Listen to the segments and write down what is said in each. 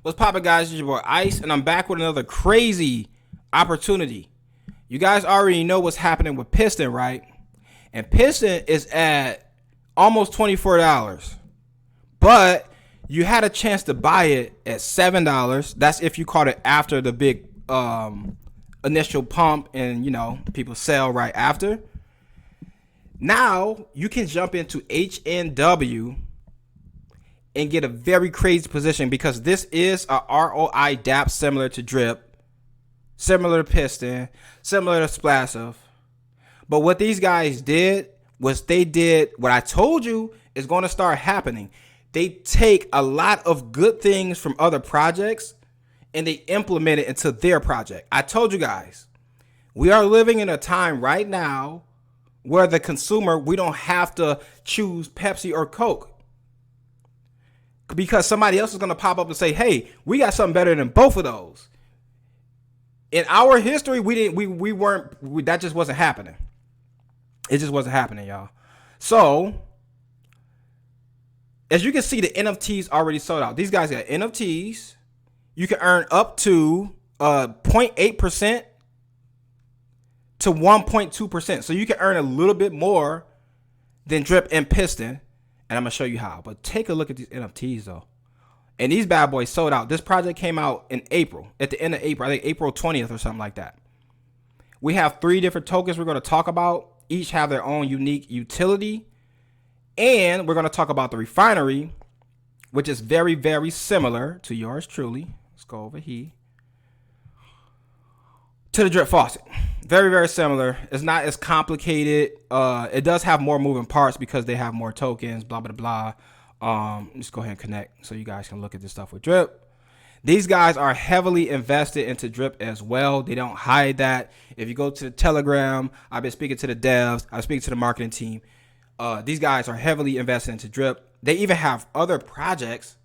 What's poppin', guys? It's your boy Ice, and I'm back with another crazy opportunity. You guys already know what's happening with Piston, right? And Piston is at almost $24. But you had a chance to buy it at $7. That's if you caught it after the big initial pump and, people sell right after. Now, you can jump into HNW and get a very crazy position because this is a ROI Dapp similar to Drip, similar to Piston, similar to Splassive. But what these guys did was they did what I told you is going to start happening. They take a lot of good things from other projects and they implement it into their project. I told you guys, we are living in a time right now where the consumer, we don't have to choose Pepsi or Coke. Because somebody else is going to pop up and say, hey, we got something better than both of those. In our history, that just wasn't happening. It just wasn't happening, y'all. So, as you can see, the NFTs already sold out. These guys got NFTs. You can earn up to 0.8% to 1.2%. So you can earn a little bit more than Drip and Piston. And I'm going to show you how. But take a look at these NFTs, though. And these bad boys sold out. This project came out in April. At the end of April. I think April 20th or something like that. We have 3 different tokens we're going to talk about. Each have their own unique utility. And we're going to talk about the refinery, which is very, very similar to yours truly. Let's go over here. To the Drip faucet. Very, very similar. It's not as complicated. It does have more moving parts because they have more tokens, blah, blah, blah. Just go ahead and connect so you guys can look at this stuff with Drip. These guys are heavily invested into Drip as well. They don't hide that. If you go to the Telegram, I've been speaking to the devs. I've been speaking to the marketing team. These guys are heavily invested into Drip. They even have other projects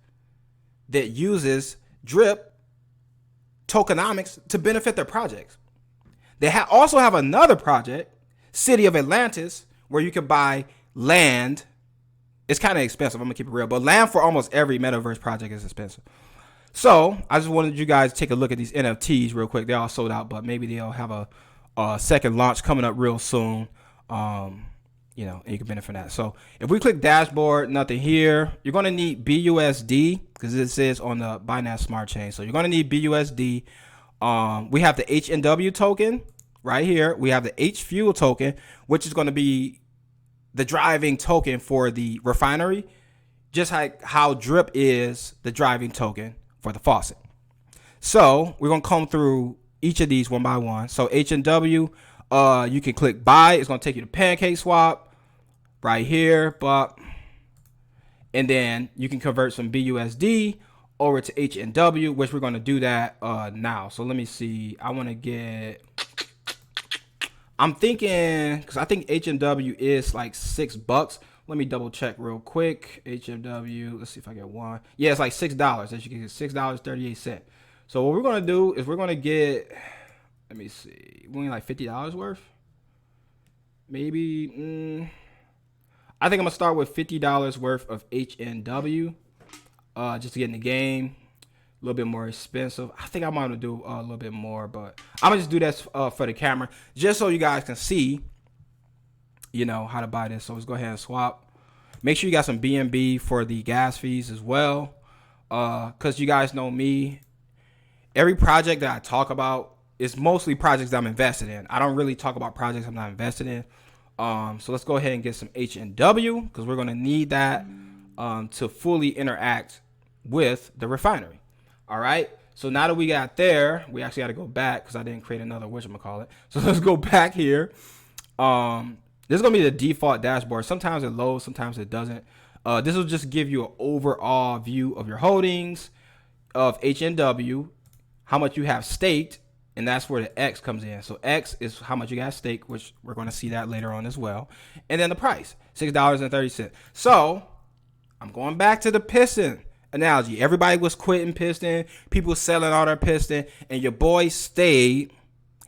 that uses Drip tokenomics to benefit their projects. They also have another project, City of Atlantis, where you can buy land. It's kind of expensive. I'm going to keep it real. But land for almost every metaverse project is expensive. So I just wanted you guys to take a look at these NFTs real quick. They all sold out, but maybe they'll have a second launch coming up real soon. And you can benefit from that. So if we click dashboard, nothing here. You're going to need BUSD because this is on the Binance Smart Chain. So you're going to need BUSD. We have the HNW token right here. We have the HFUEL token, which is going to be the driving token for the refinery, just like how Drip is the driving token for the faucet. So we're going to come through each of these one by one. So HNW, you can click buy. It's going to take you to Pancake Swap right here, and then you can convert some BUSD over to HNW, which we're going to do that now. So let me see. I'm thinking, because I think HNW is like $6. Let me double check real quick. HNW, let's see if I get one. Yeah, it's like $6. As you can get $6.38. So what we're going to do is we're going to get, let me see, we need like $50 worth. Maybe, I think I'm going to start with $50 worth of HNW. Just to get in the game. A little bit more expensive. I think I might want to do a little bit more, but I'm gonna just do that for the camera, just so you guys can see, how to buy this. So let's go ahead and swap. Make sure you got some BNB for the gas fees as well, because you guys know me. Every project that I talk about is mostly projects that I'm invested in. I don't really talk about projects I'm not invested in. So let's go ahead and get some HNW because we're gonna need that to fully interact with the refinery. All right. So now that we got there, we actually got to go back because I didn't create another whatchamacallit. So let's go back here. This is going to be the default dashboard. Sometimes it loads, sometimes it doesn't. This will just give you an overall view of your holdings of HNW, how much you have staked, and that's where the X comes in. So X is how much you got staked, which we're going to see that later on as well. And then the price, $6.30. So I'm going back to the Piston analogy. Everybody was quitting Piston. People selling all their Piston. And your boy stayed.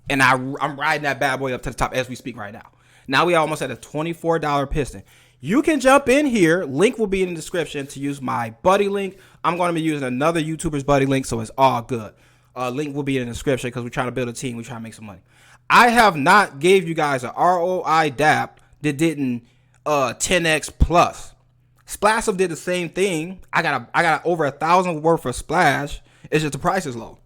And I'm riding that bad boy up to the top as we speak right now. Now we almost at a $24 Piston. You can jump in here. Link will be in the description to use my buddy link. I'm going to be using another YouTuber's buddy link, so it's all good. Link will be in the description because we're trying to build a team. We're trying to make some money. I have not gave you guys a ROI Dapp that didn't 10x plus. Splash did the same thing. I got over 1,000 worth of splash. It's just the price is low.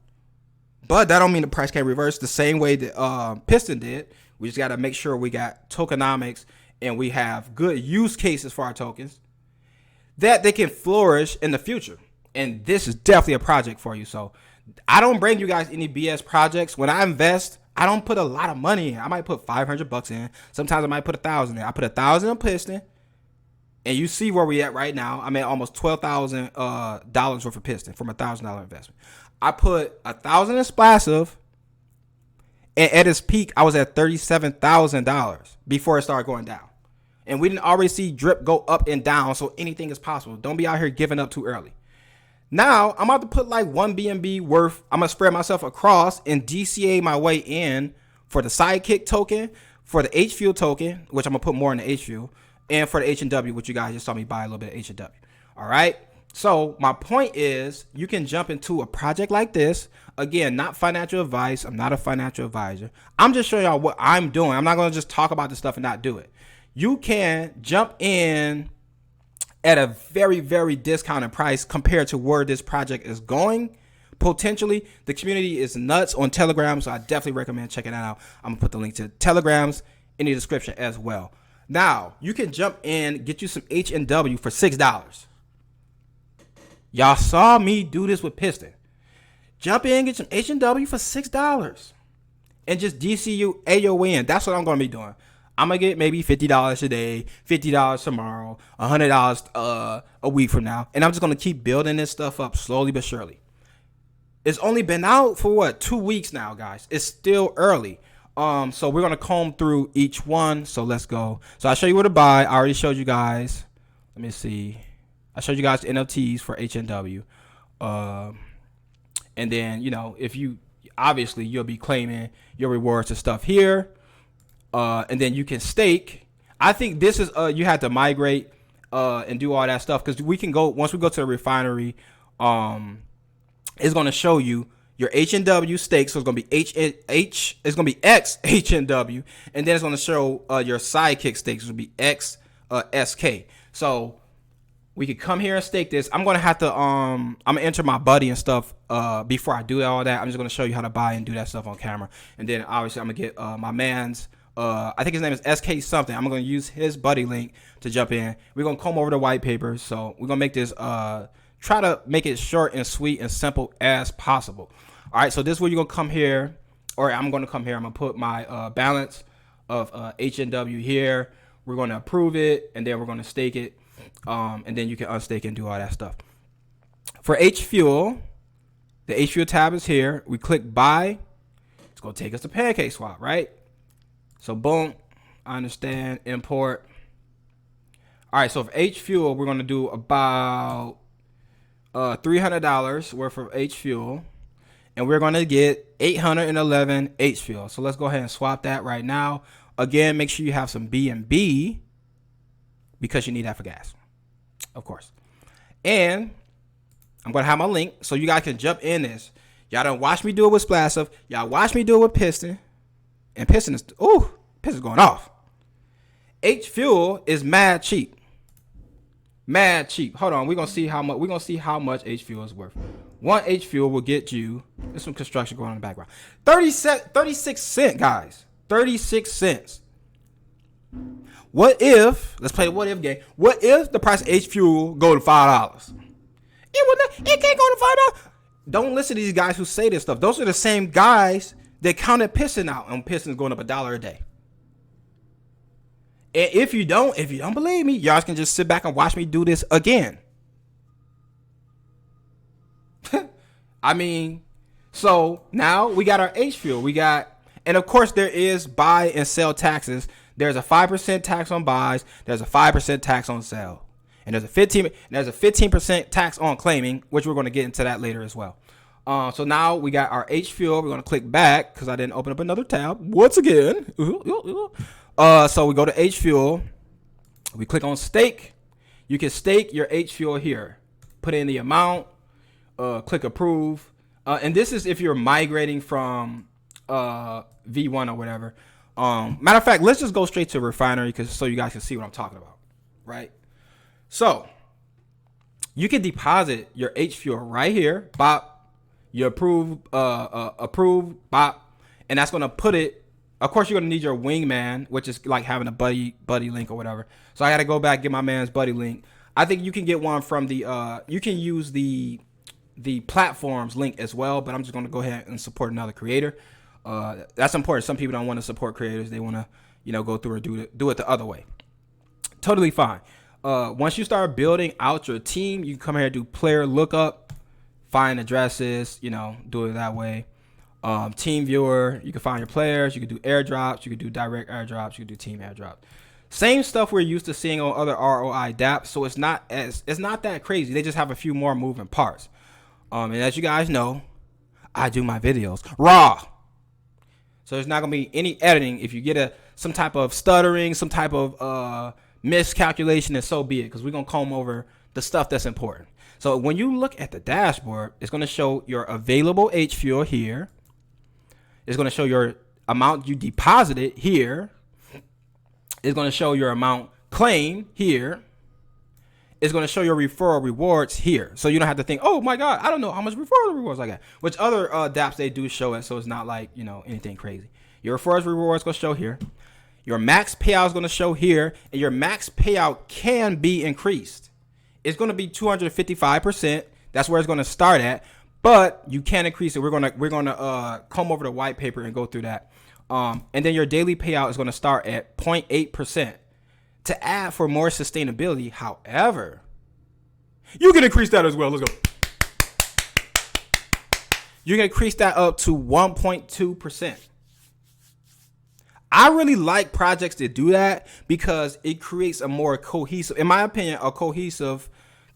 But that don't mean the price can't reverse the same way that Piston did. We just got to make sure we got tokenomics and we have good use cases for our tokens that they can flourish in the future. And this is definitely a project for you. So I don't bring you guys any BS projects. When I invest, I don't put a lot of money in. I might put $500 in. Sometimes I might put 1,000 in. I put 1,000 in Piston. And you see where we at right now. I'm at almost $12,000 worth of Piston from $1,000 investment. I put 1,000 in Splassive, and at its peak, I was at $37,000 before it started going down. And we didn't already see drip go up and down, so anything is possible. Don't be out here giving up too early. Now, I'm about to put like 1 BNB worth. I'm going to spread myself across and DCA my way in for the Sidekick token, for the HFUEL token, which I'm going to put more in the HFUEL, and for the HNW, which you guys just saw me buy a little bit of HNW. All right. So my point is you can jump into a project like this. Again, not financial advice. I'm not a financial advisor. I'm just showing y'all what I'm doing. I'm not going to just talk about this stuff and not do it. You can jump in at a very, very discounted price compared to where this project is going. Potentially, the community is nuts on Telegram, so I definitely recommend checking that out. I'm going to put the link to Telegrams in the description as well. Now, you can jump in, get you some HNW for $6. Y'all saw me do this with Piston. Jump in, get some HNW for $6 and just DCU AON. That's what I'm going to be doing. I'm going to get maybe $50 today, $50 tomorrow, $100 a week from now. And I'm just going to keep building this stuff up slowly but surely. It's only been out for what, 2 weeks now, guys. It's still early. So we're going to comb through each one. So let's go. So I'll show you where to buy. I already showed you guys. Let me see. I showed you guys the NFTs for HNW. And then, you know, if you, obviously you'll be claiming your rewards and stuff here. And then you can stake. I think this is, you had to migrate, and do all that stuff. Cause we can go, once we go to the refinery, it's going to show you your HNW stake. So it's going to be it's going to be X HNW. And then it's going to show, your sidekick stakes. It's going to be X, SK. So we could come here and stake this. I'm going to have to, I'm going to enter my buddy and stuff, before I do all that. I'm just going to show you how to buy and do that stuff on camera. And then obviously I'm going to get, my man's, I think his name is SK something. I'm going to use his buddy link to jump in. We're going to comb over the white papers. So we're going to make this, try to make it short and sweet and simple as possible. All right. So this is where you're going to come here, or I'm going to come here. I'm going to put my, balance of, HNW here. We're going to approve it, and then we're going to stake it. And then you can unstake and do all that stuff. For HFUEL, the HFUEL tab is here. We click buy. It's going to take us to Pancake Swap, right? So boom, I understand, import. All right, so for HFUEL, we're going to do about $300 worth of HFUEL. And we're going to get 811 HFUEL. So let's go ahead and swap that right now. Again, make sure you have some BNB because you need that for gas, of course. And I'm going to have my link so you guys can jump in this. Y'all done watch me do it with Splassive. Y'all watch me do it with Piston. And Piston is, Piston's going off. HFUEL is mad cheap. Mad cheap. Hold on. We're going to see how much, HFUEL is worth. One HFUEL will get you, there's some construction going on in the background. 36 cents, guys. 36 cents. What if, let's play a what if game. What if the price of HFUEL go to $5? It can't go to $5. Don't listen to these guys who say this stuff. Those are the same guys that counted Piston out, and Piston's going up $1 a day. And if you don't believe me, y'all can just sit back and watch me do this again. I mean, so now we got our HFUEL. And of course there is buy and sell taxes. There's a 5% tax on buys. There's a 5% tax on sell. And there's a 15% tax on claiming, which we're going to get into that later as well. So now we got our HFUEL. We're going to click back because I didn't open up another tab once again. So we go to HFUEL. We click on stake. You can stake your HFUEL here. put in the amount, click approve. And this is if you're migrating from V1 or whatever. Matter of fact, let's just go straight to Refinery so you guys can see what I'm talking about, right? So you can deposit your HFUEL right here, bop, you approve, bop, and that's gonna put it. Of course, you're gonna need your Wingman, which is like having a buddy link or whatever. So I gotta go back, get my man's buddy link. I think you can get one from the you can use the platforms link as well, but I'm just gonna go ahead and support another creator. That's important. Some people don't want to support creators. They want to, go through or do it the other way. Totally fine. Once you start building out your team, you can come here and do player lookup, find addresses, do it that way. Team viewer, you can find your players. You can do airdrops. You can do direct airdrops. You can do team airdrops. Same stuff we're used to seeing on other ROI Dapp. So it's not that crazy. They just have a few more moving parts. And as you guys know, I do my videos raw. So there's not gonna be any editing. If you get some type of stuttering, some type of miscalculation, and so be it, because we're gonna comb over the stuff that's important. So when you look at the dashboard, it's gonna show your available HFUEL here. It's gonna show your amount you deposited here. It's gonna show your amount claimed here. It's going to show your referral rewards here. So you don't have to think, oh my God, I don't know how much referral rewards I got. Which other dApps, they do show it. So it's not like, anything crazy. Your referral rewards going to show here. Your max payout is going to show here. And your max payout can be increased. It's going to be 255%. That's where it's going to start at. But you can increase it. We're going to comb over the white paper and go through that. And then your daily payout is going to start at 0.8%. To add for more sustainability. However, you can increase that as well. Let's go. You can increase that up to 1.2%. I really like projects that do that because it creates a more cohesive, in my opinion, a cohesive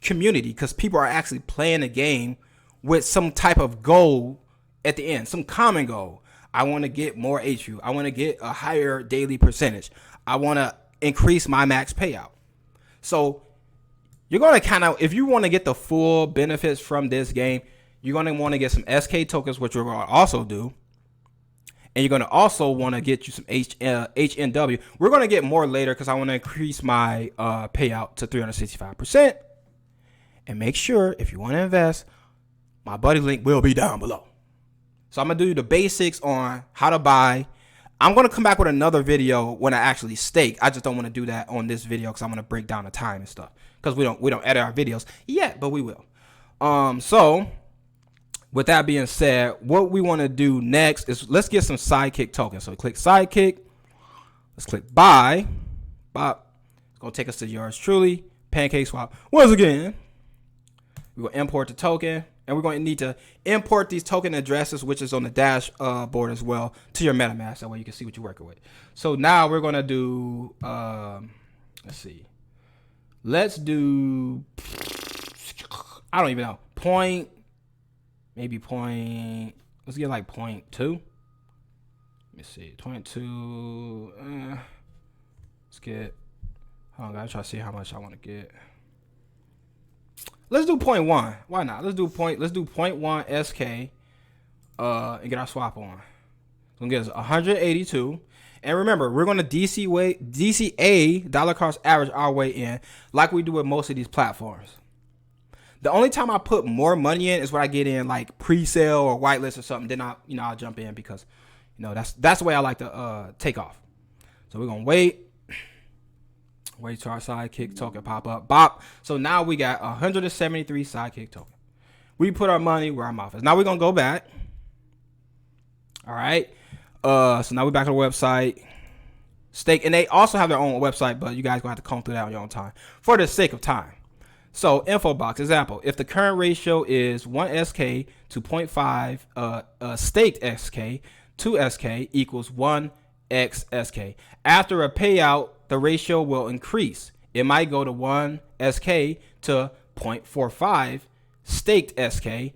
community, because people are actually playing a game with some type of goal at the end, some common goal. I want to get more HFUEL. I want to get a higher daily percentage. I want to increase my max payout. So you're going to if you want to get the full benefits from this game, you're going to want to get some SK tokens, which we're going to also do. And you're going to also want to get you some HNW. We're going to get more later because I want to increase my payout to 365%. And make sure, if you want to invest, my buddy link will be down below. So I'm going to do the basics on how to buy. I'm going to come back with another video when I actually stake. I just don't want to do that on this video because I'm going to break down the time and stuff. Because we don't edit our videos yet, but we will. So with that being said, what we want to do next is let's get some Sidekick tokens. So we click Sidekick. Let's click buy. Bop. It's going to take us to yours truly. Pancake swap. Once again, we're going to import the token. And we're going to need to import these token addresses, which is on the dashboard as well, to your MetaMask. That way you can see what you're working with. So now we're going to do, let's see. Let's do, I don't even know, let's get like 0.2. Let me see, 0.2. Let's get, hold on, I gotta try to see how much I want to get. Let's do 0.1. Why not? Let's do 0.1 SK and get our swap on. It's gonna get us 182. And remember, we're gonna DCA dollar cost average our way in, like we do with most of these platforms. The only time I put more money in is when I get in like pre-sale or whitelist or something. Then I'll jump in because that's the way I like to take off. So we're gonna wait till our Sidekick token pop up. Bop. So now we got 173 Sidekick token. We put our money where our mouth is. Now we're going to go back. All right. So now we're back to the website. Stake. And they also have their own website, but you guys going to have to comb through that on your own time for the sake of time. So info box, example, if the current ratio is 1 SK to 0.5 staked SK, 2 SK equals 1 X SK. After a payout, the ratio will increase. It might go to 1 SK to 0.45 staked SK,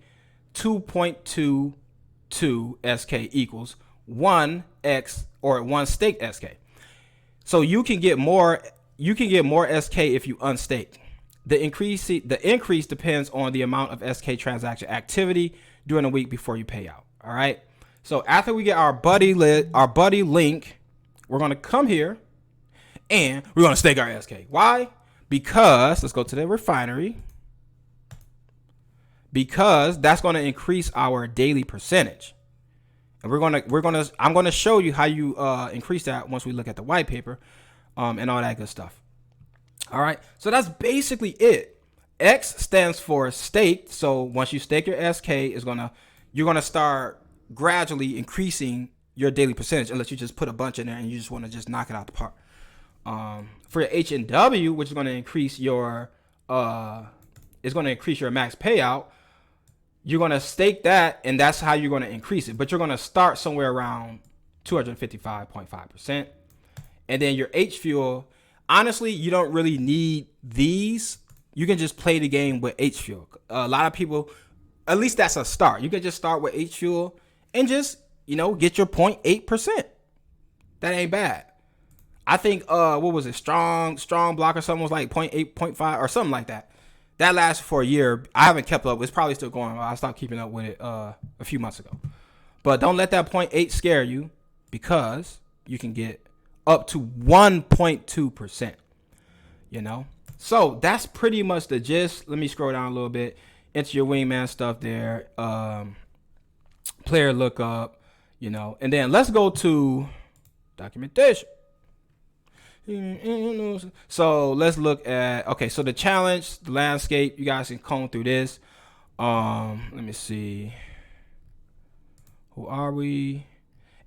2.22 SK equals 1 X or 1 staked SK. So you can get more SK if you unstake. The increase depends on the amount of SK transaction activity during the week before you pay out. All right. So after we get our buddy link, we're going to come here and we're going to stake our SK. Why? Because let's go to the refinery. Because that's going to increase our daily percentage. And I'm going to show you how you increase that once we look at the white paper and all that good stuff. All right. So that's basically it. X stands for staked. So once you stake your SK, you're going to start gradually increasing your daily percentage, unless you just put a bunch in there and you just want to just knock it out the park. For your HNW, which is going to increase your max payout, you're going to stake that, and that's how you're going to increase it. But you're going to start somewhere around 255.5%. And then your HFUEL, honestly, you don't really need these. You can just play the game with HFUEL. A lot of people, at least that's a start. You can just start with HFUEL and just, get your 0.8%. That ain't bad. I think, what was it? Strong block or something was like 0.8, 0.5 or something like that. That lasted for a year. I haven't kept up. It's probably still going. I stopped keeping up with it a few months ago. But don't let that 0.8 scare you, because you can get up to 1.2%. So that's pretty much the gist. Let me scroll down a little bit into your Wingman stuff there. Player lookup, and then let's go to documentation. So let's look at, so the challenge, the landscape, you guys can comb through this. Let me see. Who are we?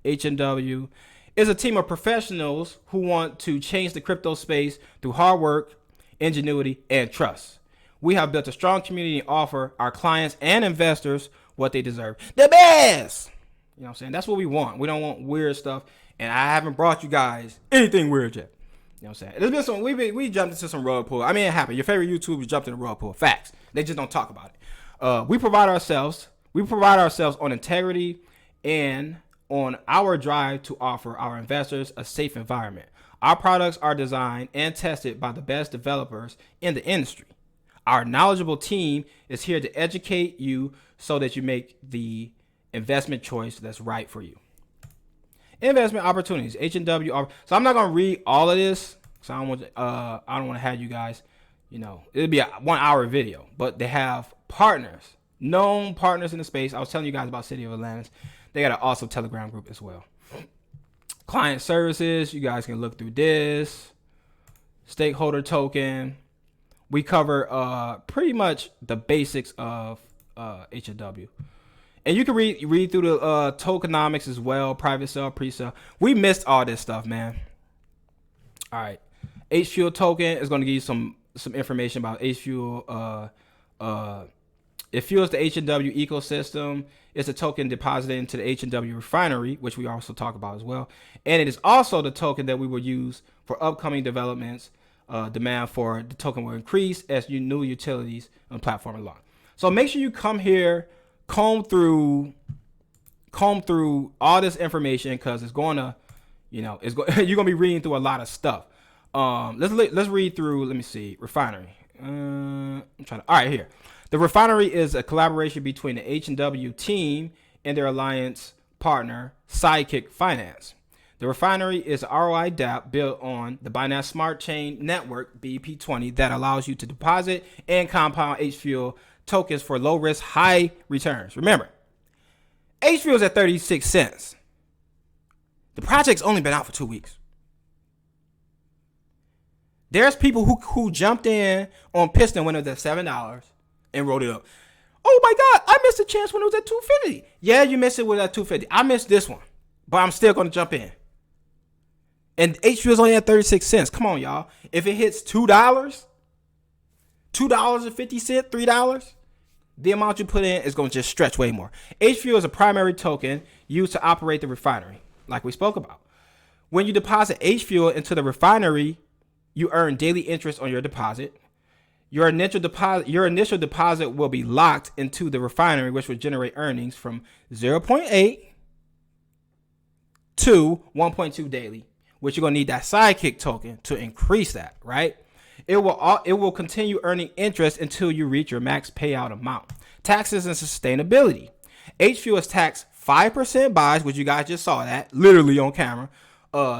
HNW is a team of professionals who want to change the crypto space through hard work, ingenuity, and trust. We have built a strong community and offer our clients and investors what they deserve. The best! You know what I'm saying? That's what we want. We don't want weird stuff. And I haven't brought you guys anything weird yet. You know what I'm saying? There's been some, we jumped into some rug pull. I mean, it happened. Your favorite YouTubers jumped in the rug pull. Facts. They just don't talk about it. We pride ourselves on integrity and on our drive to offer our investors a safe environment. Our products are designed and tested by the best developers in the industry. Our knowledgeable team is here to educate you so that you make the investment choice that's right for you. Investment opportunities, HNW. So I'm not gonna read all of this. So I don't want to have you guys, it'll be a 1 hour video. But they have partners, known partners in the space. I was telling you guys about City of Atlantis. They got an awesome Telegram group as well. Client services, you guys can look through this. Stakeholder token. We cover pretty much the basics of HNW. And you can read through the tokenomics as well, private sale, pre-sale. We missed all this stuff, man. All right. HFUEL token is going to give you some information about HFUEL. It fuels the HNW ecosystem. It's a token deposited into the HNW Refinery, which we also talk about as well. And it is also the token that we will use for upcoming developments. Demand for the token will increase as new utilities on the platform unlock. So make sure you come here, comb through all this information, because it's going to, you're going to be reading through a lot of stuff. Let's read through. Let me see. Refinery. All right, here. The Refinery is a collaboration between the HNW team and their alliance partner, Sidekick Finance. The Refinery is an ROI Dapp built on the Binance Smart Chain Network, BEP20, that allows you to deposit and compound HFUEL tokens for low risk, high returns. Remember, HFUEL is at 36 cents. The project's only been out for 2 weeks. There's people who jumped in on Piston when it was at $7 and wrote it up. Oh my God, I missed a chance when it was at $2.50. Yeah, you missed it when it was at $2.50. I missed this one, but I'm still going to jump in. And HFUEL is only at 36 cents. Come on, y'all. If it hits $2, $2.50, $3, the amount you put in is going to just stretch way more. HFUEL is a primary token used to operate the refinery, like we spoke about. When you deposit HFUEL into the refinery, you earn daily interest on your deposit. Your initial deposit will be locked into the refinery, which will generate earnings from 0.8 to 1.2 daily, which you're going to need that Sidekick token to increase that, right? It will continue earning interest until you reach your max payout amount. Taxes and sustainability. HFUEL is taxed 5% buys, which you guys just saw that literally on camera.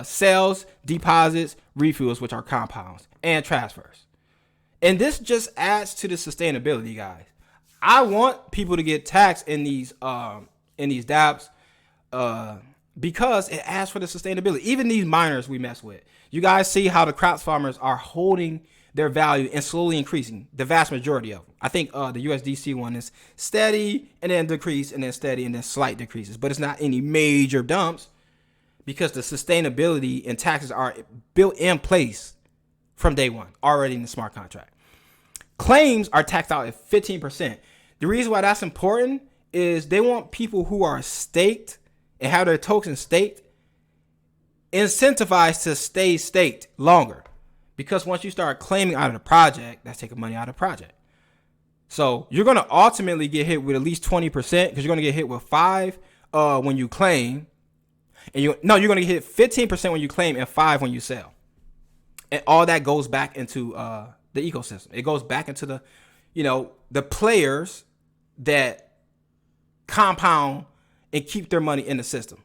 Sales, deposits, refuels, which are compounds, and transfers. And this just adds to the sustainability, guys. I want people to get taxed in these dApps because it adds for the sustainability. Even these miners we mess with. You guys see how the crops farmers are holding their value and slowly increasing, the vast majority of them. I think the USDC one is steady and then decrease and then steady and then slight decreases, but it's not any major dumps because the sustainability and taxes are built in place from day one, already in the smart contract. Claims are taxed out at 15%. The reason why that's important is they want people who are staked and have their tokens staked incentivized to stay staked longer. Because once you start claiming out of the project, that's taking money out of the project. So you're going to ultimately get hit with at least 20% because you're going to get hit with 5 when you claim. And you're going to get hit 15% when you claim and 5 when you sell. And all that goes back into the ecosystem. It goes back into the players that compound and keep their money in the system.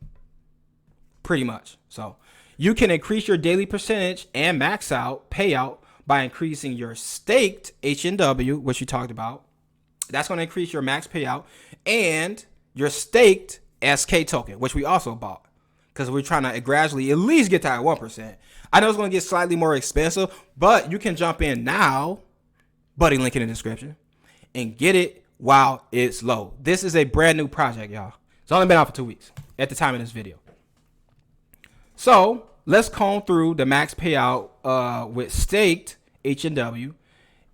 Pretty much. So you can increase your daily percentage and max out payout by increasing your staked HNW, which you talked about. That's going to increase your max payout and your staked SK token, which we also bought because we're trying to gradually at least get to that 1%. I know it's going to get slightly more expensive, but you can jump in now, buddy, link in the description, and get it while it's low. This is a brand new project, y'all. It's only been out for 2 weeks at the time of this video. So let's comb through the max payout with staked HNW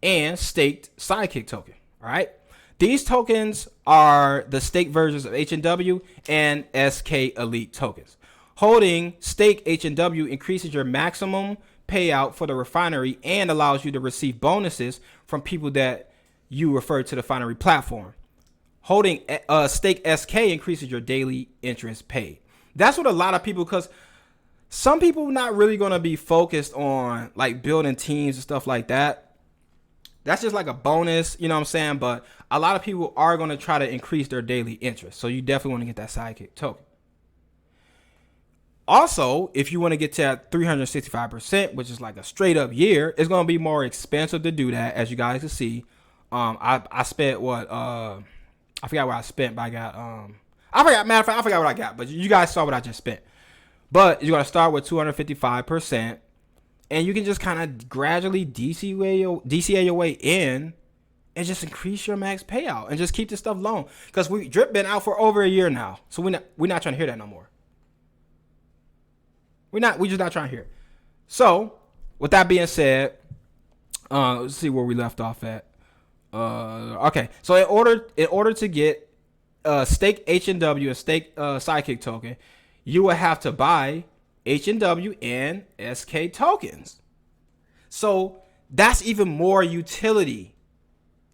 and staked Sidekick token. All right. These tokens are the staked versions of HNW and SK Elite tokens. Holding stake HNW increases your maximum payout for the refinery and allows you to receive bonuses from people that you refer to the refinery platform. Holding stake SK increases your daily interest paid. That's what a lot of people, because some people not really going to be focused on like building teams and stuff like that. That's just like a bonus, you know what I'm saying? But a lot of people are going to try to increase their daily interest. So you definitely want to get that Sidekick token. Also, if you want to get to that 365%, which is like a straight up year, it's going to be more expensive to do that, as you guys can see. I spent what, I forgot what I spent, but I got, I forgot what I got, but you guys saw what I just spent. But you're going to start with 255%, and you can just kind of gradually DCA your way in and just increase your max payout and just keep this stuff long. Because Drip been out for over a year now, so we're not trying to hear that no more. We just not trying to hear it. So, with that being said, let's see where we left off at. Okay, so in order to get stake HNW and stake Sidekick token, you will have to buy HNW and SK tokens. So that's even more utility.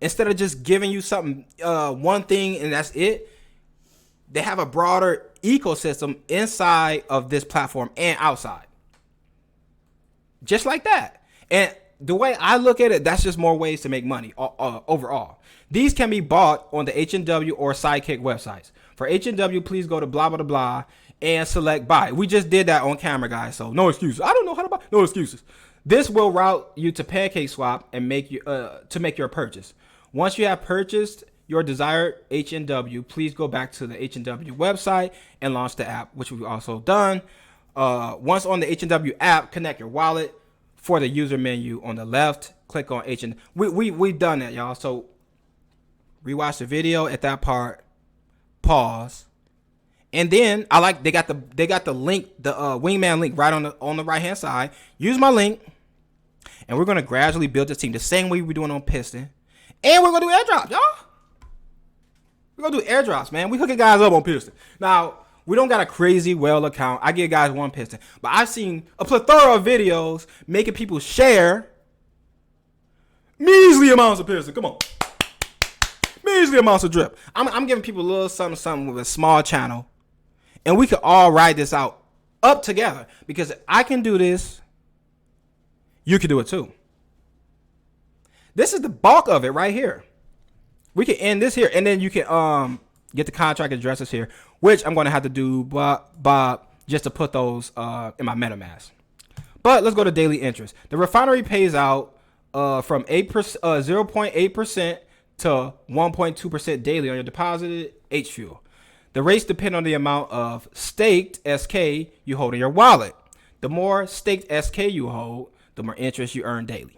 Instead of just giving you something, one thing and that's it, they have a broader ecosystem inside of this platform and outside. Just like that. And the way I look at it, that's just more ways to make money overall. These can be bought on the HNW or Sidekick websites. For HNW, please go to blah, blah, blah, blah and select buy. We just did that on camera, guys, so no excuses. I don't know how to buy. No excuses. This will route you to PancakeSwap and make you to make your purchase. Once you have purchased your desired HNW, please go back to the HNW website and launch the app, which we've also done. Once on the HNW app, connect your wallet. For the user menu on the left, click on HNW. We've done that, y'all. So rewatch the video at that part, pause, and then they got the link, the Wingman link right on the right hand side. Use my link, and we're gonna gradually build this team the same way we're doing on Piston, and we're gonna do airdrops, y'all. We're gonna do airdrops, man. We hooking guys up on Piston. Now, we don't got a crazy well account. I give guys one Piston, but I've seen a plethora of videos making people share measly amounts of Piston. Come on, measly amounts of drip. I'm giving people a little something with a small channel, and we could all ride this out up together. Because if I can do this, you can do it too. This is the bulk of it right here. We can end this here, and then you can get the contract addresses here, which I'm going to have to do Bob just to put those in my MetaMask. But let's go to daily interest. The refinery pays out from 0.8% to 1.2% daily on your deposited HFUEL. The rates depend on the amount of staked SK you hold in your wallet. The more staked SK you hold, the more interest you earn daily.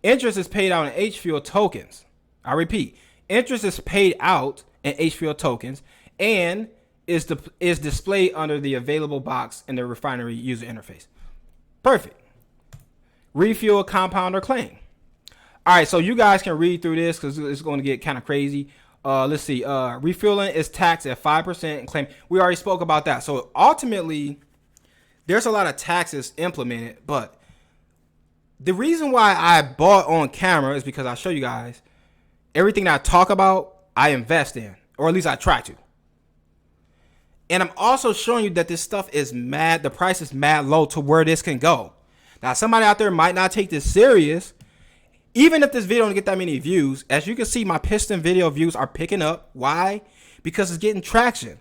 Interest is paid out in HFUEL tokens. I repeat, interest is paid out in HFUEL tokens and is displayed under the available box in the refinery user interface. Perfect. Refuel, compound, or claim. All right, so you guys can read through this because it's going to get kind of crazy. Let's see. Refueling is taxed at 5% and claim. We already spoke about that. So ultimately, there's a lot of taxes implemented, but the reason why I bought on camera is because I show you guys everything that I talk about, I invest in, or at least I try to. And I'm also showing you that this stuff is mad. The price is mad low to where this can go. Now, somebody out there might not take this serious. Even if this video don't get that many views, as you can see, my piston video views are picking up. Why? Because it's getting traction.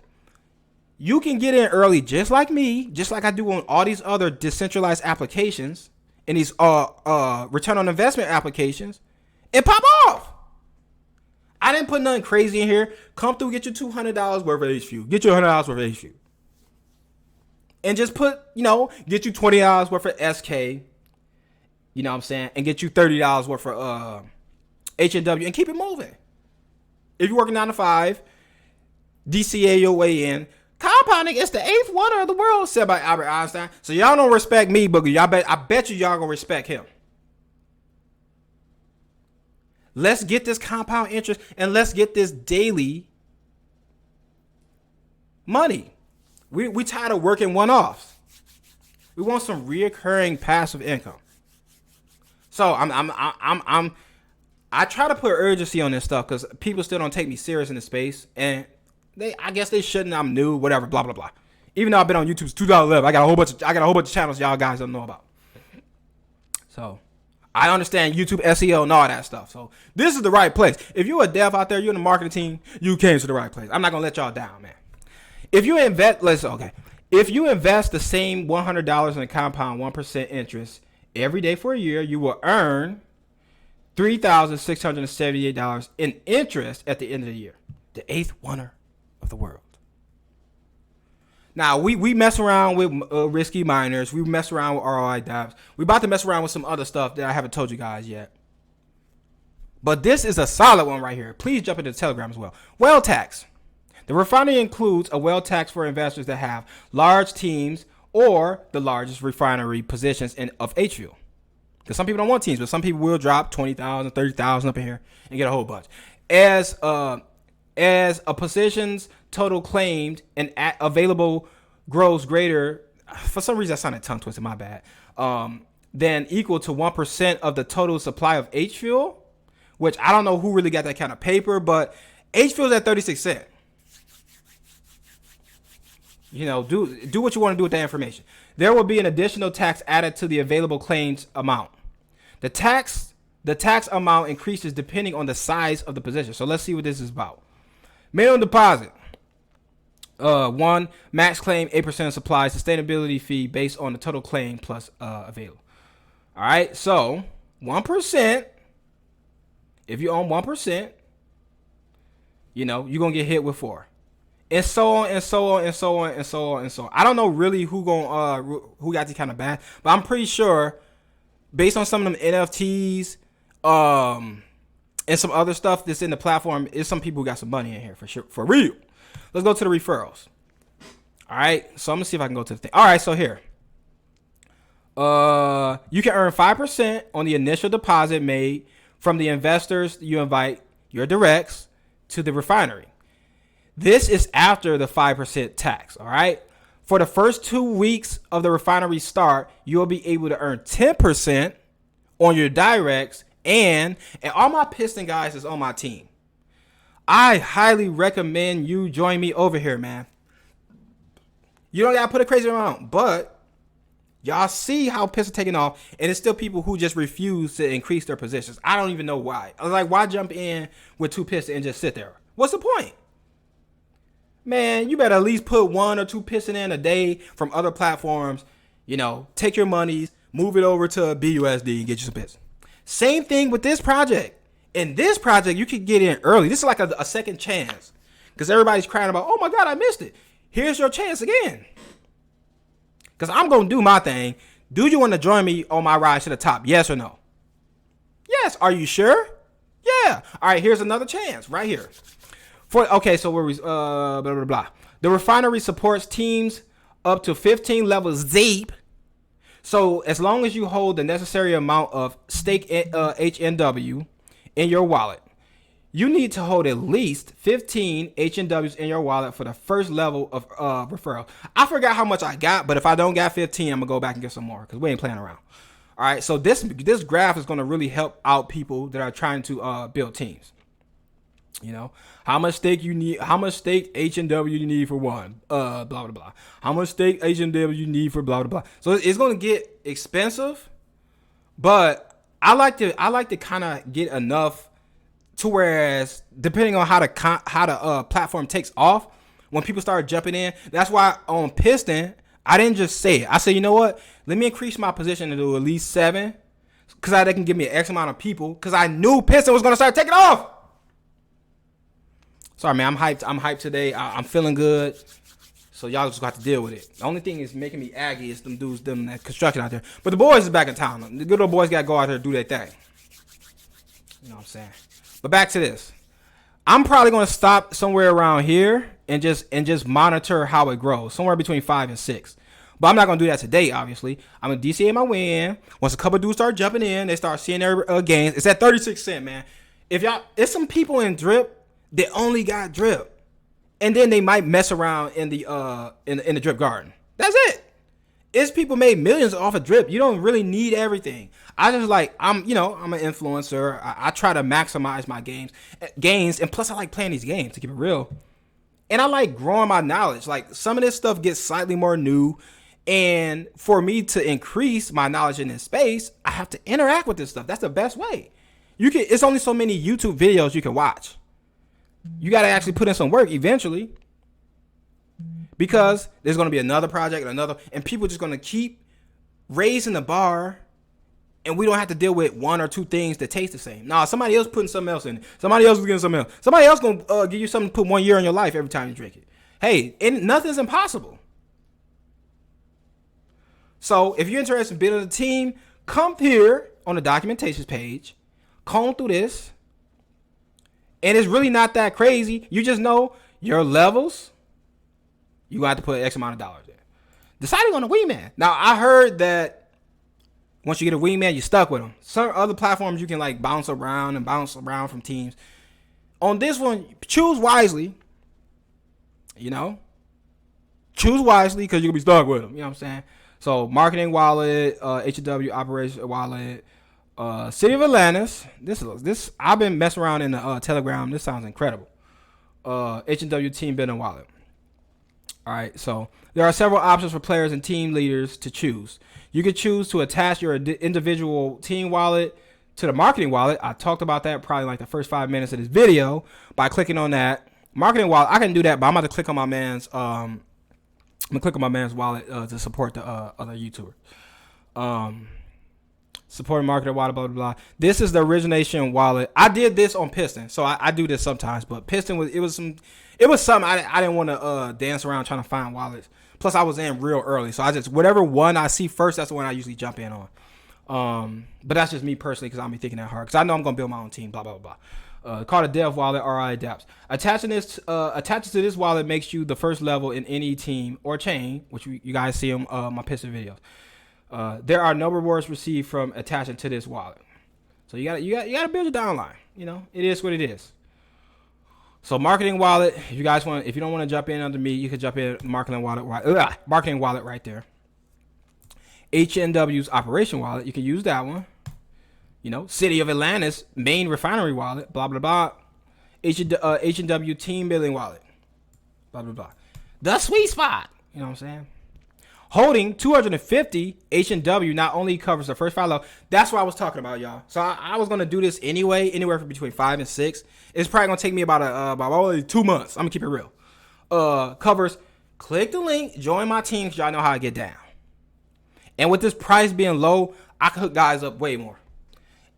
You can get in early just like me, just like I do on all these other decentralized applications and these return on investment applications, and pop off. I didn't put nothing crazy in here. Come through, get your $200 worth of HFUEL. Get your $100 worth of HFUEL. And just put, get you $20 worth of SK. You know what I'm saying? And get you $30 worth of HNW and keep it moving. If you're working 9 to 5, DCA your way in. Compounding is the 8th wonder of the world, said by Albert Einstein. So y'all don't respect me, Boogie. I bet y'all gonna respect him. Let's get this compound interest and let's get this daily money. We tired of working one-offs. We want some reoccurring passive income. So I try to put urgency on this stuff because people still don't take me serious in the space, and I guess they shouldn't. I'm new, whatever, blah blah blah. Even though I've been on YouTube since 2011, I got a whole bunch of channels y'all guys don't know about. So I understand YouTube SEO and all that stuff. So this is the right place. If you're a dev out there, you're in the marketing team, you came to the right place. I'm not gonna let y'all down, man. If you invest, if you invest the same $100 in a compound 1% interest every day for a year, you will earn $3,678 in interest at the end of the year. The 8th wonder of the world. Now, we mess around with risky miners. We mess around with ROI Dapp. We're about to mess around with some other stuff that I haven't told you guys yet. But this is a solid one right here. Please jump into the Telegram as well. Well tax. The refinery includes a well tax for investors that have large teams or the largest refinery positions of HFUEL. Because some people don't want teams, but some people will drop 20,000, 30,000 up in here and get a whole bunch. As a position's total claimed and available grows greater, for some reason I sounded tongue twisted, my bad, then equal to 1% of the total supply of HFUEL, which I don't know who really got that kind of paper, but HFUEL is at 36 cents. Do what you want to do with that information. There will be an additional tax added to the available claims amount. The tax amount increases depending on the size of the position. So let's see what this is about. Minimum deposit. 1, max claim, 8% of supply, sustainability fee based on the total claim plus available. All right, so 1%. If you own 1%, you're gonna get hit with 4. And so on and so on and so on and so on and so on. I don't know really who got these kind of bad, but I'm pretty sure based on some of them NFTs, and some other stuff that's in the platform, is some people who got some money in here for sure, for real. Let's go to the referrals. All right, so I'm gonna see if I can go to the thing. All right, so here, you can earn 5% on the initial deposit made from the investors you invite your directs to the refinery. This is after the 5% tax, all right? For the first 2 weeks of the refinery start, you'll be able to earn 10% on your directs, and all my piston guys is on my team. I highly recommend you join me over here, man. You don't gotta put a crazy amount, but Y'all see how piss are taking off, and it's still people who just refuse to increase their positions. I don't even know why. I was like, why jump in with 2 piss and just sit there? What's the point? Man, you better at least put 1 or 2 pissing in a day from other platforms. You know, take your monies, move it over to BUSD and get you some piss. Same thing with this project. In this project, you can get in early. This is like a second chance because everybody's crying about, oh my God, I missed it. Here's your chance again. Because I'm going to do my thing. Do you want to join me on my rise to the top? Yes or no? Yes. Are you sure? Yeah. All right, here's another chance right here. So we're blah, blah, blah. The refinery supports teams up to 15 levels deep. So as long as you hold the necessary amount of stake HNW in your wallet, you need to hold at least 15 HNWs in your wallet for the first level of referral. I forgot how much I got, but if I don't got 15, I'm gonna go back and get some more because we ain't playing around. All right, so this graph is gonna really help out people that are trying to build teams. You know, how much stake you need, how much stake HNW you need for one, blah, blah, blah. How much stake HNW you need for blah, blah, blah. So it's going to get expensive, but I like to kind of get enough to whereas depending on how the platform takes off, when people start jumping in, that's why on Piston, I didn't just say it. I said, you know what? Let me increase my position to at least 7 because that can give me an X amount of people because I knew Piston was going to start taking off. Sorry, man. I'm hyped today. I'm feeling good. So y'all just got to deal with it. The only thing is making me aggy is them dudes, that construction out there. But the boys is back in town. The good old boys got to go out there and do their thing. You know what I'm saying? But back to this. I'm probably going to stop somewhere around here and just monitor how it grows. Somewhere between 5 and 6. But I'm not going to do that today, obviously. I'm going to DCA my win. Once a couple dudes start jumping in, they start seeing their gains. It's at 36 cents, man. It's some people in Drip they only got drip, and then they might mess around in the drip garden. That's it. It's people made millions off of drip. You don't really need everything. I'm an influencer. I try to maximize my gains, and plus I like playing these games to keep it real. And I like growing my knowledge. Like some of this stuff gets slightly more new, and for me to increase my knowledge in this space, I have to interact with this stuff. That's the best way. It's only so many YouTube videos you can watch. You got to actually put in some work eventually because there's going to be another project and people just going to keep raising the bar and we don't have to deal with 1 or 2 things that taste the same. Nah, somebody else putting something else in it. Somebody else is getting something else. Somebody else going to give you something to put 1 year in your life every time you drink it. Hey, and nothing's impossible. So if you're interested in building a team, come here on the documentations page, comb through this. And it's really not that crazy. You just know your levels. You have to put X amount of dollars there. Deciding on a Wingman. Now, I heard that once you get a Wingman, you're stuck with them. Some other platforms, you can like bounce around from teams. On this one, choose wisely. You know? Choose wisely because you're going to be stuck with them. You know what I'm saying? So, marketing wallet, HW operation wallet. City of Atlantis. This I've been messing around in the Telegram. This sounds incredible. HNW team building wallet. All right, so there are several options for players and team leaders to choose. You can choose to attach your individual team wallet to the marketing wallet. I talked about that probably like the first 5 minutes of this video by clicking on that marketing wallet. I can do that, but I'm about to click on my man's. I'm gonna click on my man's wallet to support the other YouTuber. Supporting marketer wallet, blah, blah, blah. This is the origination wallet. I did this on Piston, so I do this sometimes. But Piston was something I didn't want to dance around trying to find wallets. Plus, I was in real early, so I just whatever one I see first, that's the one I usually jump in on. But that's just me personally because I'm be thinking that hard because I know I'm gonna build my own team. Blah blah blah. Called a dev wallet, ROI Dapp. Attaches to this wallet makes you the first level in any team or chain, which you guys see on my Piston videos. There are no rewards received from attaching to this wallet. So you gotta build a downline. You know, it is what it is. So marketing wallet, if you don't want to jump in under me, you can jump in marketing wallet right there. HNW's operation wallet, you can use that one. You know, City of Atlantis main refinery wallet, blah blah blah. HNW team building wallet, blah blah blah. The sweet spot, you know what I'm saying? Holding 250 HNW not only covers the first 5 levels. That's what I was talking about, y'all. So I was gonna do this anyway, anywhere from between 5 and 6. It's probably gonna take me about only 2 months. I'm gonna keep it real. Covers. Click the link, join my team, cause y'all know how I get down. And with this price being low, I can hook guys up way more.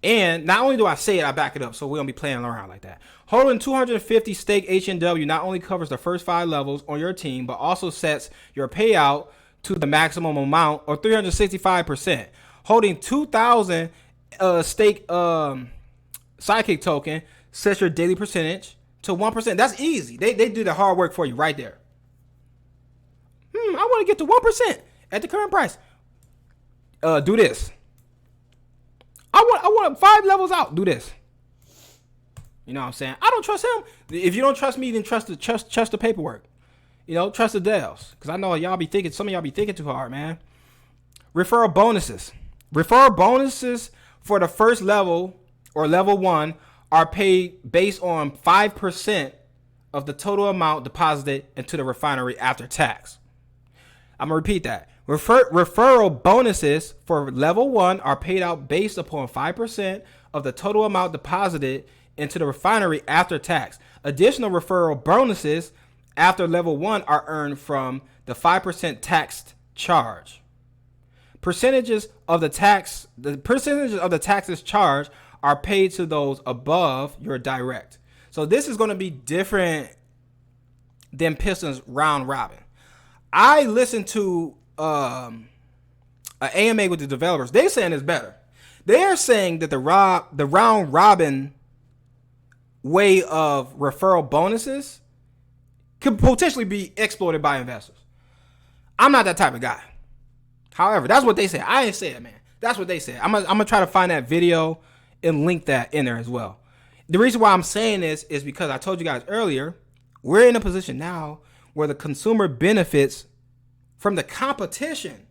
And not only do I say it, I back it up. So we're gonna be playing around like that. Holding 250 stake HNW not only covers the first 5 levels on your team, but also sets your payout to the maximum amount or 365%. Holding 2,000 stake sidekick token sets your daily percentage to 1%. That's easy. They do the hard work for you right there. I want to get to 1% at the current price. Do this. I want 5 levels out. Do this. You know what I'm saying? I don't trust him. If you don't trust me, then trust the paperwork. You know, trust the Dells. Because I know some of y'all be thinking too hard, man. Referral bonuses. Referral bonuses for the first level or level 1 are paid based on 5% of the total amount deposited into the refinery after tax. I'm going to repeat that. Referral bonuses for level 1 are paid out based upon 5% of the total amount deposited into the refinery after tax. Additional referral bonuses after level 1 are earned from the 5% tax charge. Percentages of the taxes charged are paid to those above your direct. So this is going to be different than Pistons round robin. I listened to an AMA with the developers. They're saying it's better. They're saying that the round robin way of referral bonuses could potentially be exploited by investors. I'm not that type of guy. However, that's what they say. I ain't say it, man. That's what they said. I'm gonna try to find that video and link that in there as well. The reason why I'm saying this is because I told you guys earlier, we're in a position now where the consumer benefits from the competition.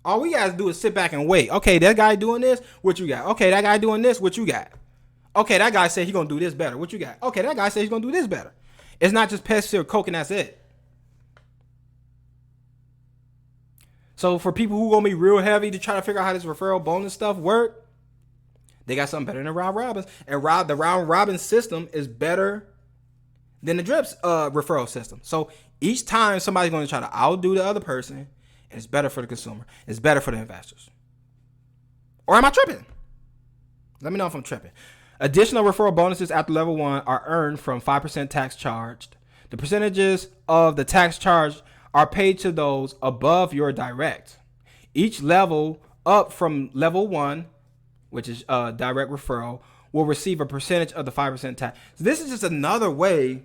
All we guys do is sit back and wait. Okay, that guy doing this, what you got? Okay, that guy doing this, what you got? Okay, that guy said he's gonna do this better. What you got? Okay, that guy said he's gonna do this better. It's not just Pepsi or Coke and that's it. So for people who gonna be real heavy to try to figure out how this referral bonus stuff work, they got something better than round robins. And the round robin system is better than the drips referral system. So each time somebody's gonna try to outdo the other person, it's better for the consumer. It's better for the investors. Or am I tripping? Let me know if I'm tripping. Additional referral bonuses after level 1 are earned from 5% tax charged. The percentages of the tax charge are paid to those above your direct. Each level up from level 1, which is direct referral, will receive a percentage of the 5% tax. So this is just another way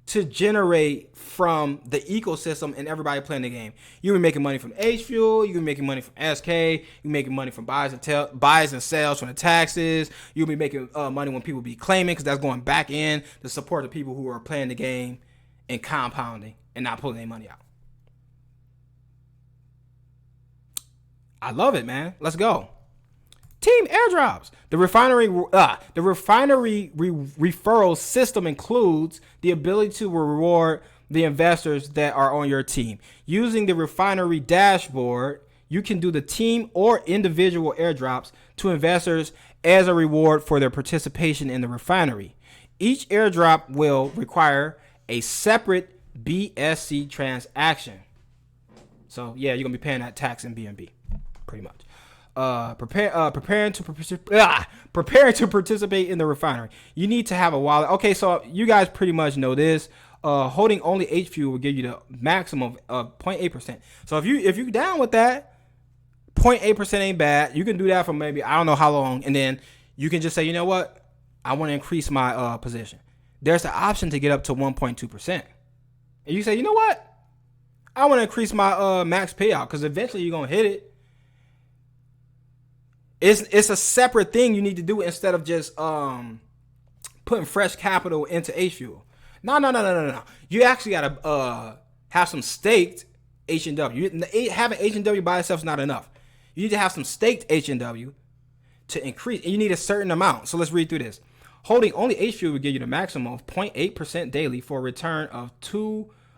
to generate from the ecosystem and everybody playing the game. You can be making money from HFUEL, you can be making money from SK, you can be making money from buys and sales from the taxes. You'll be making money when people be claiming, because that's going back in to support the people who are playing the game and compounding and not pulling their money out. I love it, man. Let's go. Team airdrops. The refinery referral system includes the ability to reward the investors that are on your team. Using the refinery dashboard, you can do the team or individual airdrops to investors as a reward for their participation in the refinery. Each airdrop will require a separate BSC transaction. So yeah, you're gonna be paying that tax in BNB, pretty much. Preparing to participate in the refinery. You need to have a wallet. Okay, so you guys pretty much know this. Holding only HFUEL will give you the maximum of 0.8%. So if you down with that, 0.8% ain't bad. You can do that for maybe I don't know how long, and then you can just say, you know what, I want to increase my position. There's the option to get up to 1.2%, and you say, you know what, I want to increase my max payout, because eventually you're gonna hit it. It's a separate thing you need to do instead of just putting fresh capital into HFUEL. No. You actually gotta have some staked HNW. Having HNW by itself is not enough. You need to have some staked HNW to increase. And you need a certain amount. So let's read through this. Holding only HFUEL will give you the maximum of 0.8% daily for a return of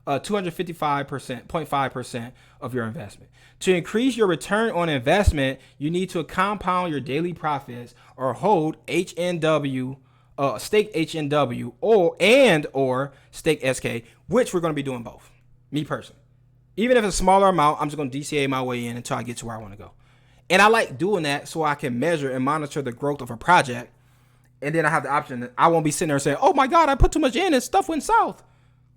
255%, 0.5% of your investment. To increase your return on investment, you need to compound your daily profits or hold HNW, stake HNW or stake SK, which we're going to be doing both. Me personally. Even if it's a smaller amount, I'm just going to DCA my way in until I get to where I want to go. And I like doing that so I can measure and monitor the growth of a project. And then I have the option that I won't be sitting there saying, oh my God, I put too much in and stuff went south.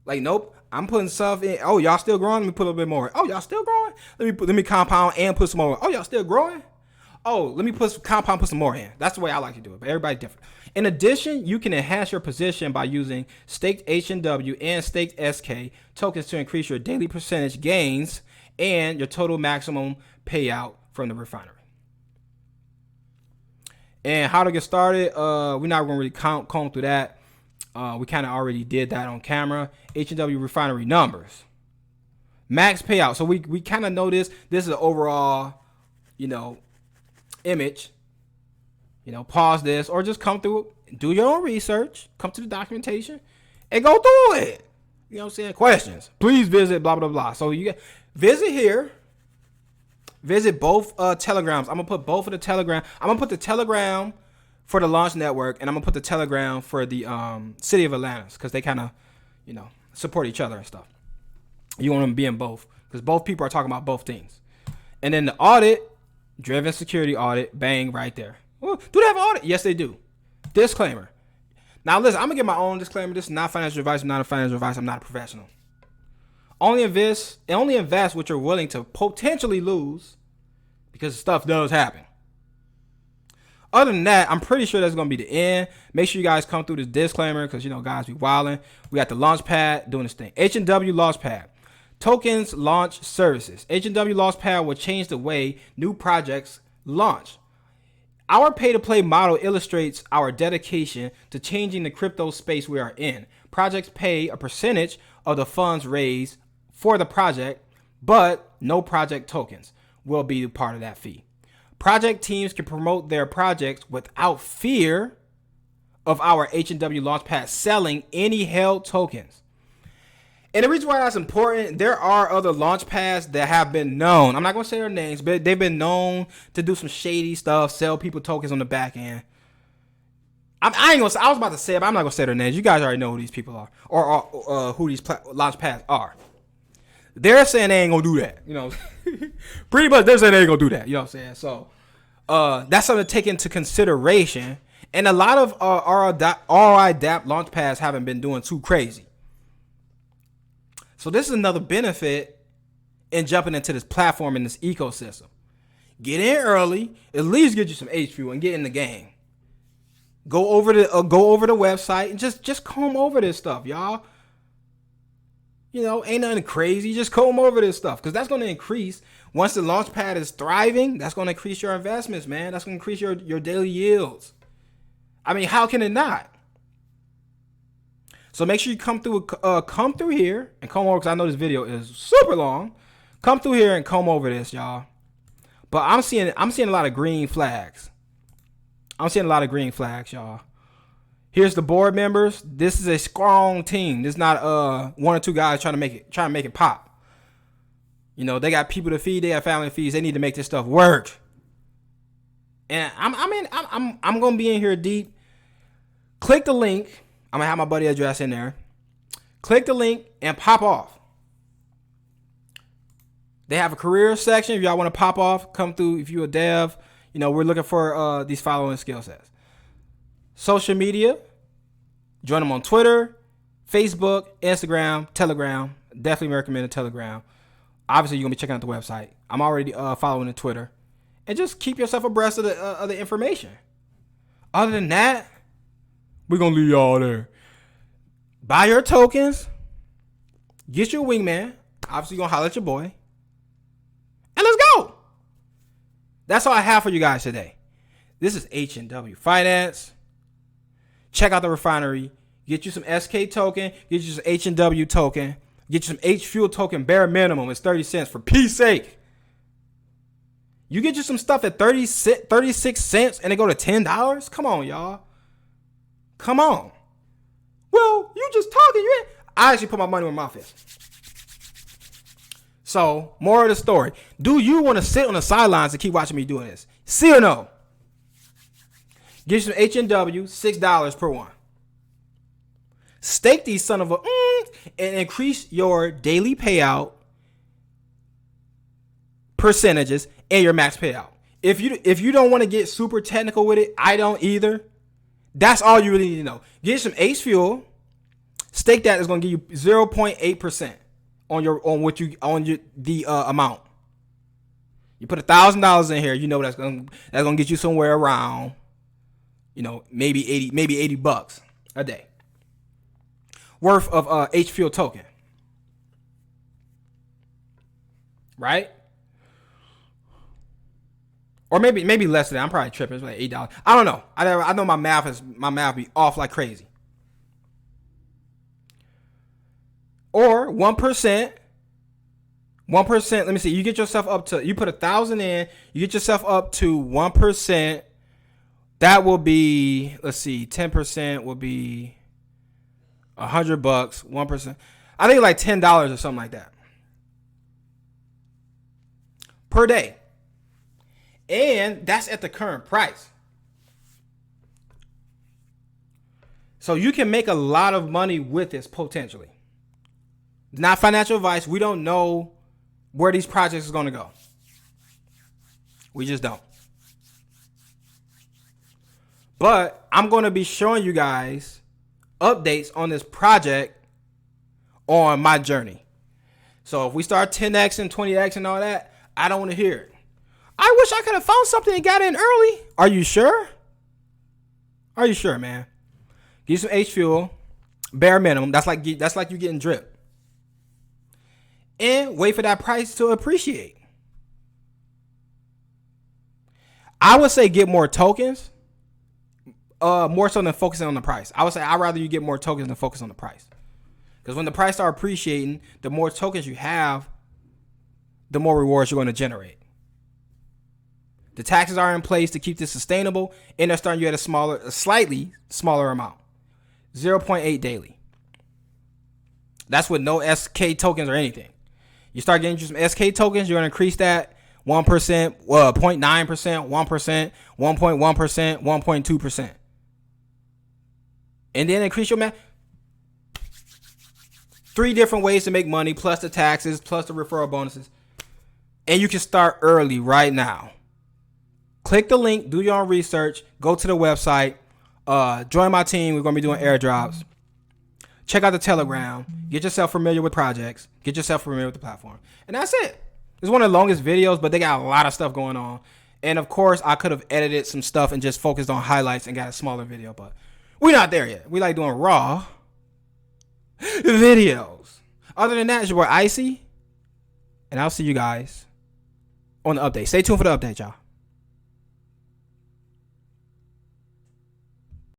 Like, nope, I'm putting stuff in. Oh, y'all still growing? Let me put a little bit more. Oh, y'all still growing? Let me compound and put some more. Oh, y'all still growing? Oh, let me put some more in. That's the way I like to do it, but everybody's different. In addition, you can enhance your position by using staked HNW and staked SK tokens to increase your daily percentage gains and your total maximum payout from the refinery. And how to get started, we're not going to really comb through that. We kind of already did that on camera. HNW Refinery numbers. Max payout. So we kind of know this. This is an overall, image. Pause this or just come through, do your own research, come to the documentation, and go through it. You know what I'm saying? Questions. Please visit blah, blah, blah. So you visit here. Visit both telegrams. I'm going to put both of the telegram. I'm going to put the telegram for the launch network, and I'm going to put the telegram for the city of Atlanta because they kind of, support each other and stuff. You want them to be in both because both people are talking about both things. And then the audit, driven security audit, bang, right there. Well, do they have an audit? Yes, they do. Disclaimer. Now, listen, I'm going to give my own disclaimer. This is not financial advice. I'm not a financial advice. I'm not a professional. Only invest what you're willing to potentially lose because stuff does happen. Other than that, I'm pretty sure that's going to be the end. Make sure you guys come through this disclaimer because, guys be wilding. We got the Launchpad doing this thing. HNW Launchpad. Tokens launch services. HNW Launchpad will change the way new projects launch. Our pay-to-play model illustrates our dedication to changing the crypto space we are in. Projects pay a percentage of the funds raised for the project, but no project tokens will be part of that fee. Project teams can promote their projects without fear of our HNW Launchpad selling any held tokens. And the reason why that's important, there are other launchpads that have been known. I'm not going to say their names, but they've been known to do some shady stuff, sell people tokens on the back end. I ain't gonna say, I was about to say it, but I'm not going to say their names. You guys already know who these people are or who these launchpads are. They're saying they ain't going to do that. Pretty much they're saying they ain't going to do that. You know what I'm saying? So that's something to take into consideration. And a lot of ROI Dapp launchpads haven't been doing too crazy. So this is another benefit in jumping into this platform in this ecosystem. Get in early, at least get you some HFUEL and get in the game. Go over the website and just comb over this stuff, y'all. Ain't nothing crazy. Just comb over this stuff because that's going to increase. Once the launchpad is thriving, that's going to increase your investments, man. That's going to increase your daily yields. I mean, how can it not? So make sure you come through here and comb over because I know this video is super long. Come through here and comb over this, y'all. But I'm seeing a lot of green flags. Y'all. Here's the board members. This is a strong team. This is not one or two guys trying to make it pop. They got people to feed. They got family fees. They need to make this stuff work. And I'm gonna be in here deep. Click the link. I'm gonna have my buddy address in there. Click the link and pop off. They have a career section. If y'all want to pop off, come through. If you're a dev, we're looking for these following skill sets. Social media. Join them on Twitter, Facebook, Instagram, Telegram. Definitely recommend a Telegram. Obviously, you're gonna be checking out the website. I'm already following the Twitter, and just keep yourself abreast of the information. Other than that, we're going to leave y'all there. Buy your tokens. Get your Wingman. Obviously, you're going to holler at your boy. And let's go. That's all I have for you guys today. This is HNW Finance. Check out the refinery. Get you some SK token. Get you some HNW token. Get you some HFUEL token. Bare minimum. It's 30 cents for peace sake. You get you some stuff at 36 cents and they go to $10? Come on, y'all. Come on. Well, you just talking. I actually put my money where my mouth is. So, more of the story. Do you want to sit on the sidelines and keep watching me doing this? See or no? Get you some HNW, $6 per one. Stake these son of a and increase your daily payout percentages and your max payout. If you don't want to get super technical with it, I don't either. That's all you really need to know. Get some HFUEL. Stake that is going to give you 0.8% on the amount. You put $1,000 in here, you know that's going to get you somewhere around, maybe 80 bucks a day worth of HFUEL token. Right? Or maybe less than that. I'm probably tripping. It's like $8. I don't know. I know my math be off like crazy. Or 1%. 1%. Let me see. You get yourself up to, you put 1,000 in, you get yourself up to 1%. That will be, let's see, 10% will be $100. 1%. I think like $10 or something like that per day. And that's at the current price. So you can make a lot of money with this potentially. Not financial advice. We don't know where these projects are going to go. We just don't. But I'm going to be showing you guys updates on this project on my journey. So if we start 10x and 20x and all that, I don't want to hear it. I wish I could have found something and got in early. Are you sure? Are you sure, man? Get some HFUEL, bare minimum. That's like you getting drip. And wait for that price to appreciate. I would say get more tokens, more so than focusing on the price. I would say I'd rather you get more tokens than focus on the price. Because when the price starts appreciating, the more tokens you have, the more rewards you're going to generate. The taxes are in place to keep this sustainable, and they're starting you at a slightly smaller amount. 0.8 daily. That's with no SK tokens or anything. You start getting some SK tokens, you're going to increase that 1%, 0.9%, 1%, 1.1%, 1.2%. And then increase your 3 different ways to make money, plus the taxes, plus the referral bonuses. And you can start early right now. Click the link, do your own research, go to the website, join my team. We're going to be doing airdrops. Check out the Telegram. Get yourself familiar with projects. Get yourself familiar with the platform. And that's it. It's one of the longest videos, but they got a lot of stuff going on. And of course, I could have edited some stuff and just focused on highlights and got a smaller video, but we're not there yet. We like doing raw videos. Other than that, it's your boy Icy, and I'll see you guys on the update. Stay tuned for the update, y'all.